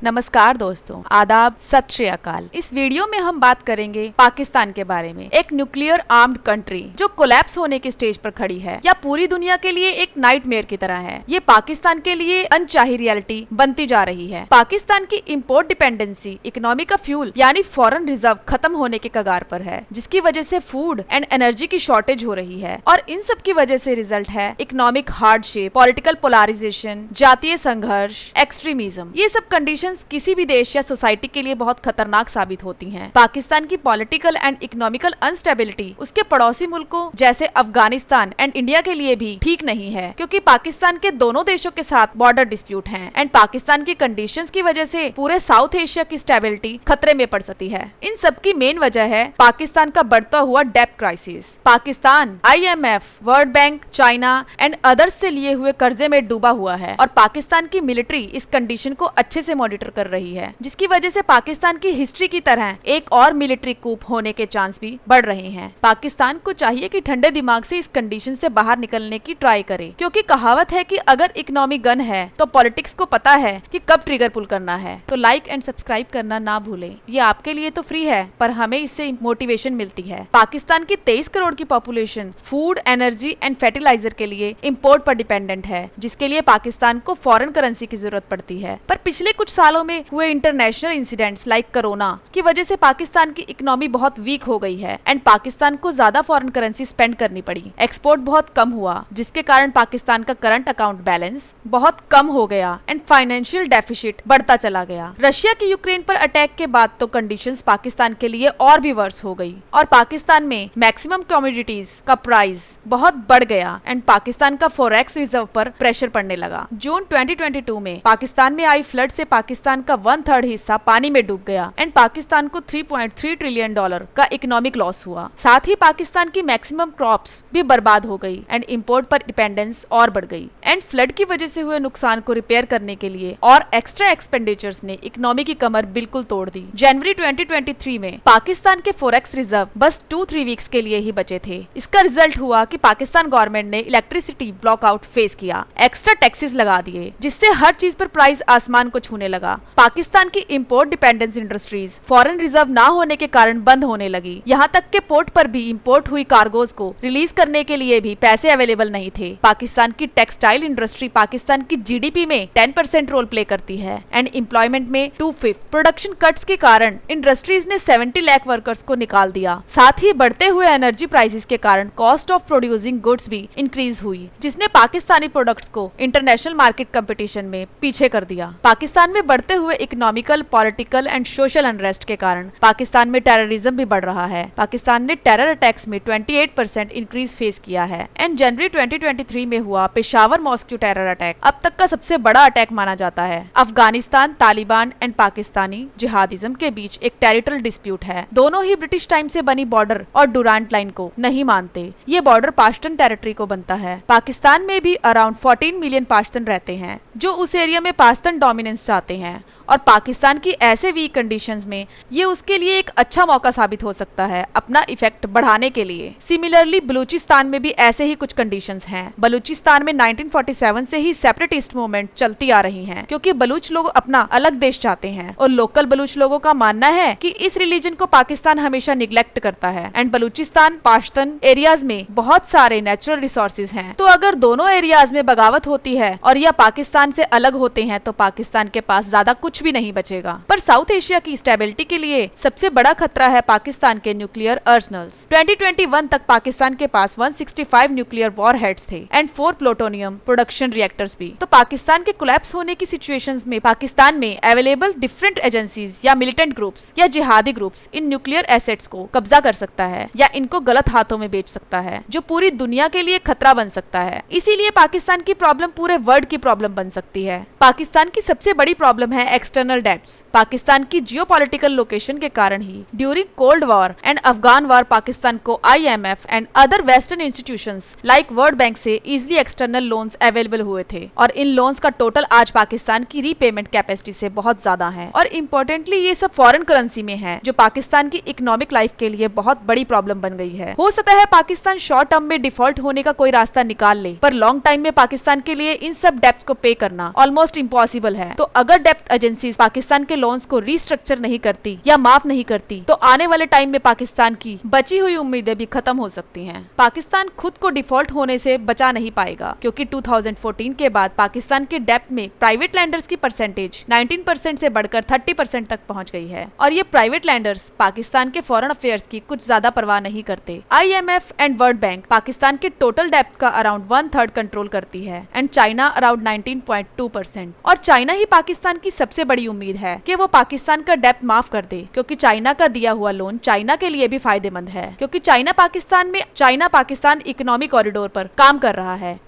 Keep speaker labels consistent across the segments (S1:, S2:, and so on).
S1: नमस्कार दोस्तों, आदाब, सत श्री अकाल। इस वीडियो में हम बात करेंगे पाकिस्तान के बारे में। एक न्यूक्लियर आर्म्ड कंट्री जो कोलैप्स होने की स्टेज पर खड़ी है या पूरी दुनिया के लिए एक नाइटमेयर की तरह है। ये पाकिस्तान के लिए अनचाही रियलिटी बनती जा रही है। पाकिस्तान की इंपोर्ट डिपेंडेंसी इकोनॉमी का फ्यूल यानी फॉरेन रिजर्व खत्म होने के कगार पर है, जिसकी वजह से फूड एंड एनर्जी की शॉर्टेज हो रही है। और इन सब की वजह से रिजल्ट है इकोनॉमिक हार्डशिप, पॉलिटिकल पोलराइजेशन, जातीय संघर्ष, एक्सट्रीमिज्म। ये सब कंडीशन किसी भी देश या सोसाइटी के लिए बहुत खतरनाक साबित होती हैं। पाकिस्तान की पॉलिटिकल एंड इकोनॉमिकल अनस्टेबिलिटी उसके पड़ोसी मुल्कों जैसे अफगानिस्तान एंड इंडिया के लिए भी ठीक नहीं है, क्योंकि पाकिस्तान के दोनों देशों के साथ बॉर्डर डिस्प्यूट हैं एंड पाकिस्तान की कंडीशंस की वजह से पूरे साउथ एशिया की स्टेबिलिटी खतरे में पड़ सकती है। इन सब की मेन वजह है पाकिस्तान का बढ़ता हुआ डेब्ट crisis. Pakistan IMF, world bank, China and others से लिए हुए कर्जे में डूबा हुआ है और पाकिस्तान की मिलिट्री इस कंडीशन को अच्छे से मॉनिटर कर रही है, जिसकी वजह से पाकिस्तान की हिस्ट्री की तरह एक और मिलिट्री कूप होने के चांस भी बढ़ रहे हैं। पाकिस्तान को चाहिए कि ठंडे दिमाग से इस कंडीशन से बाहर निकलने की ट्राई करे, क्योंकि कहावत है कि अगर इकोनॉमी गन है तो पॉलिटिक्स को पता है कि कब ट्रिगर पुल करना है। तो लाइक एंड सब्सक्राइब करना ना भूलें। ये आपके लिए तो फ्री है, पर हमें इससे मोटिवेशन मिलती है। पाकिस्तान की 23 करोड़ की population food, energy and fertiliser के लिए इम्पोर्ट पर डिपेंडेंट है, जिसके लिए पाकिस्तान को फॉरेन करेंसी की जरूरत पड़ती है। पर पिछले कुछ सालों में हुए इंटरनेशनल इंसिडेंट्स लाइक कोरोना की वजह से पाकिस्तान की इकोनॉमी बहुत वीक हो गई है एंड पाकिस्तान को ज्यादा फॉरेन करेंसी स्पेंड करनी पड़ी। एक्सपोर्ट बहुत कम हुआ, जिसके कारण पाकिस्तान का करंट अकाउंट बैलेंस बहुत कम हो गया एंड फाइनेंशियल डेफिसिट बढ़ता चला गया। रशिया की यूक्रेन पर अटैक के बाद तो कंडीशंस पाकिस्तान के लिए और भी वर्स हो गई और पाकिस्तान में मैक्सिमम कमोडिटीज का प्राइस बहुत बढ़ गया एंड पाकिस्तान का फॉरेक्स रिजर्व पर प्रेशर पड़ने लगा। जून 2022 में पाकिस्तान में आई फ्लड से पाकिस्तान का 1/3 हिस्सा पानी में डूब गया एंड पाकिस्तान को $3.3 ट्रिलियन का इकोनॉमिक लॉस हुआ। साथ ही पाकिस्तान की मैक्सिमम क्रॉप्स भी बर्बाद हो गई एंड इंपोर्ट पर डिपेंडेंस और बढ़ गई एंड फ्लड की वजह से हुए नुकसान को रिपेयर करने के लिए और एक्स्ट्रा एक्सपेंडिचर्स ने इकोनॉमी की कमर बिल्कुल तोड़ दी। जनवरी 2023 में पाकिस्तान के फॉरेक्स रिजर्व बस 2-3 वीक्स के लिए ही बचे थे। इसका रिजल्ट हुआ कि पाकिस्तान गवर्नमेंट ने इलेक्ट्रिसिटी ब्लॉकआउट फेस किया, एक्स्ट्रा टैक्सेस लगा दिए, जिससे हर चीज पर प्राइस आसमान को छूने लगा। पाकिस्तान की import dependence industries foreign reserve ना होने के कारण बंद होने लगी। यहाँ तक के पोर्ट पर भी इंपोर्ट हुई कार्गोज को रिलीज करने के लिए भी पैसे अवेलेबल नहीं थे। पाकिस्तान की टेक्सटाइल इंडस्ट्री पाकिस्तान की GDP में 10% रोल प्ले करती है एंड एम्प्लॉयमेंट में 2/5। प्रोडक्शन कट्स के कारण इंडस्ट्रीज ने 70 लाख वर्कर्स को निकाल दिया। साथ ही बढ़ते हुए एनर्जी प्राइसेस के कारण कॉस्ट ऑफ प्रोड्यूसिंग गुड्स भी इंक्रीज हुई, जिसने पाकिस्तानी प्रोडक्ट्स को इंटरनेशनल मार्केट कंपटीशन में पीछे कर दिया। पाकिस्तान में बढ़ते हुए economical, political and social unrest के कारण पाकिस्तान में टेररिज्म भी बढ़ रहा है। पाकिस्तान ने टेरर अटैक्स में 28% इंक्रीज फेस किया है एंड जनवरी 2023 में हुआ पेशावर मॉस्क्यू टेरर अटैक अब तक का सबसे बड़ा अटैक माना जाता है। अफगानिस्तान, तालिबान एंड पाकिस्तानी जिहादिज्म के बीच एक टेरिटोरियल डिस्प्यूट है। दोनों ही ब्रिटिश टाइम से बनी बॉर्डर और डुरांट लाइन को नहीं मानते। ये बॉर्डर पाश्तन टेरिटरी को बनता है। पाकिस्तान में भी अराउंड 14 मिलियन पाश्तन रहते हैं, जो उस एरिया में पाश्तन डोमिनेंस चाहते हैं और पाकिस्तान की ऐसे वीक कंडीशंस में ये उसके लिए एक अच्छा मौका साबित हो सकता है अपना इफेक्ट बढ़ाने के लिए। सिमिलरली बलूचिस्तान में भी ऐसे ही कुछ कंडीशंस हैं। बलूचिस्तान में 1947 से ही सेपरेटिस्ट मूवमेंट चलती आ रही हैं, क्योंकि बलूच लोग अपना अलग देश चाहते हैं और लोकल बलूच लोगों का मानना है कि इस रिलीजन को पाकिस्तान हमेशा निग्लेक्ट करता है एंड बलूचिस्तान पाश्तन एरियाज में बहुत सारे नेचुरल रिसोर्सेज हैं। तो अगर दोनों एरियाज में बगावत होती है और यह पाकिस्तान से अलग होते हैं तो पाकिस्तान के पास ज्यादा कुछ भी नहीं बचेगा। पर साउथ एशिया की स्टेबिलिटी के लिए सबसे बड़ा खतरा है पाकिस्तान के न्यूक्लियर आर्सेनल्स। 2021 तक पाकिस्तान के पास 165 न्यूक्लियर वॉरहेड्स थे एंड 4 प्लूटोनियम प्रोडक्शन रिएक्टर्स भी। तो पाकिस्तान के कोलैप्स होने की सिचुएशंस में पाकिस्तान में अवेलेबल डिफरेंट एजेंसीज या मिलिटेंट ग्रुप्स या जिहादी ग्रुप्स इन न्यूक्लियर एसेट्स को कब्जा कर सकता है या इनको गलत हाथों में बेच सकता है, जो पूरी दुनिया के लिए खतरा बन सकता है। इसीलिए पाकिस्तान की प्रॉब्लम पूरे वर्ल्ड की प्रॉब्लम बन सकती है। पाकिस्तान की सबसे बड़ी प्रॉब्लम है एक्सटर्नल डेब्ट्स। पाकिस्तान की जियोपॉलिटिकल लोकेशन के कारण ही during cold war and Afghan war Pakistan को IMF and other western institutions like World Bank से इजिली एक्सटर्नल लोन्स अवेलेबल हुए थे और इन लोन्स का टोटल आज पाकिस्तान की रीपेमेंट कैपेसिटी से बहुत ज्यादा है और इम्पोर्टेंटली ये सब फॉरेन करेंसी में है, जो पाकिस्तान की इकोनॉमिक लाइफ के लिए बहुत बड़ी प्रॉब्लम बन गई है। हो सकता है पाकिस्तान शॉर्ट टर्म में डिफॉल्ट होने का कोई रास्ता निकाल ले, पर लॉन्ग टाइम में पाकिस्तान के लिए इन सब डेब्ट्स को पे करना ऑलमोस्ट इम्पॉसिबल है। तो अगर डेप्थ एजेंसीज पाकिस्तान के लोन्स को रिस्ट्रक्चर नहीं करती या माफ नहीं करती तो आने वाले टाइम में पाकिस्तान की बची हुई उम्मीदें भी खत्म हो सकती हैं। पाकिस्तान खुद को डिफॉल्ट होने से बचा नहीं पाएगा क्योंकि 2014 के बाद पाकिस्तान के डेप्थ में प्राइवेट लैंडर्स की परसेंटेज 19% से बढ़कर 30% तक पहुंच गई है और ये प्राइवेट लैंडर्स पाकिस्तान के फॉरेन अफेयर्स की कुछ ज्यादा परवाह नहीं करते। IMF and world bank Pakistan के टोटल डेप्थ का अराउंड 1/3 कंट्रोल करती है एंड चाइना अराउंड 19.2%। और चाइना ही पाकिस्तान की सबसे बड़ी उम्मीद है कि वो पाकिस्तान का डेप्थ माफ कर दे क्योंकि चाइना का दिया हुआ लोन चाइना के लिए भी फायदेमंद है क्योंकि चाइना पाकिस्तान इकोनॉमिक कॉरिडोर पर काम कर रहा है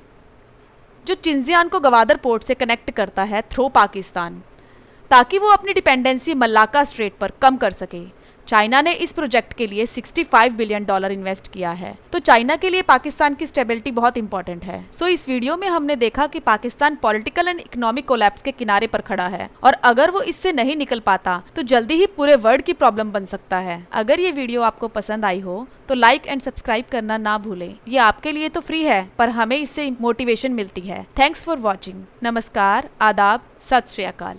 S1: जो चिंजियान को गवादर पोर्ट से कनेक्ट करता है थ्रू पाकिस्तान ताकि वो अपनी डिपेंडेंसी मलाक्का स्ट्रेट पर कम कर सके। चाइना ने इस प्रोजेक्ट के लिए $65 बिलियन इन्वेस्ट किया है तो चाइना के लिए पाकिस्तान की स्टेबिलिटी बहुत इंपॉर्टेंट है। सो इस वीडियो में हमने देखा कि Pakistan political and economic collapse के किनारे पर खड़ा है और अगर वो इससे नहीं निकल पाता तो जल्दी ही पूरे वर्ल्ड की प्रॉब्लम बन सकता है। अगर ये वीडियो आपको पसंद आई हो तो लाइक एंड सब्सक्राइब करना ना भूलें। ये आपके लिए तो फ्री है पर हमें इससे मोटिवेशन मिलती है। Thanks for watching. नमस्कार, आदाब, सत श्री अकाल।